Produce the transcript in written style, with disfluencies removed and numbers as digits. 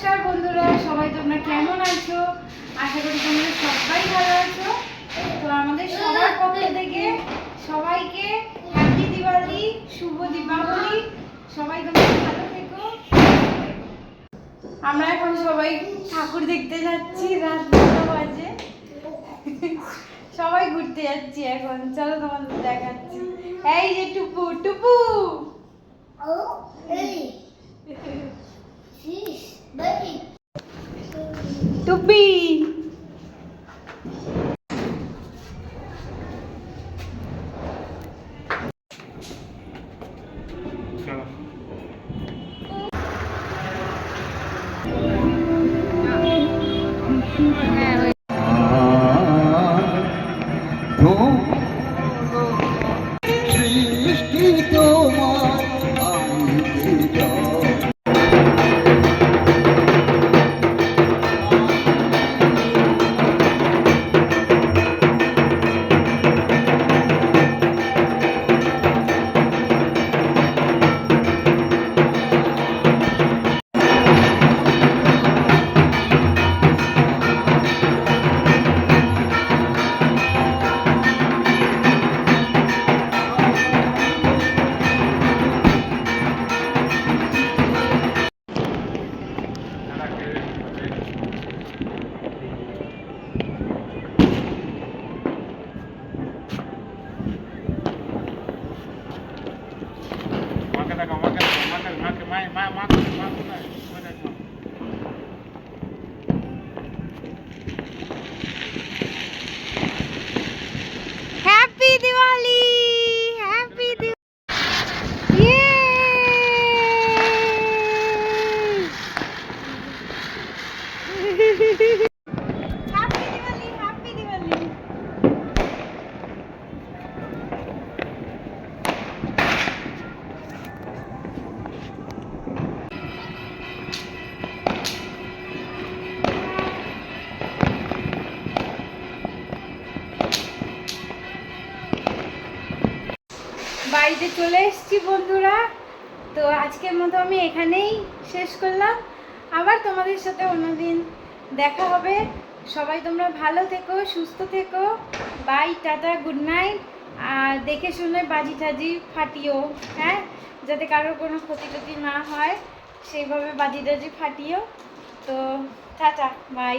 নমস্কার বন্ধুরা, সবাই তোমরা কেমন আছো? আশা করি তোমরা সবাই ভালো আছো। তো আমাদের সবার পক্ষ থেকে সবাইকে হ্যাপি দিওয়ালি, শুভ দীপাবলি। সবাই তোমরা ভালো থেকো। আমরা এখন সবাই ঠাকুর দেখতে যাচ্ছি, রাত 9টা বাজে। সবাই ঘুরতে যাচ্ছি এখন। চলো তোমাদের দেখাচ্ছি। এই যে টুপু টুপু, টুপি। হ্যাপি দিওয়ালি, হ্যাপি বাড়িতে চলে এসেছি বন্ধুরা। তো আজকের মতো আমি এখানেই শেষ করলাম। আবার তোমাদের সাথে অন্যদিন দেখা হবে। সবাই তোমরা ভালো থেকো, সুস্থ থেকো। Bye, tata, good night. আর দেখে শুনে বাজি টাজি ফাটিও, হ্যাঁ, যাতে কারোর কোনো ক্ষতি টতি না হয়, সেইভাবে বাজি টাজি ফাটিও। তো টাটা, বাই।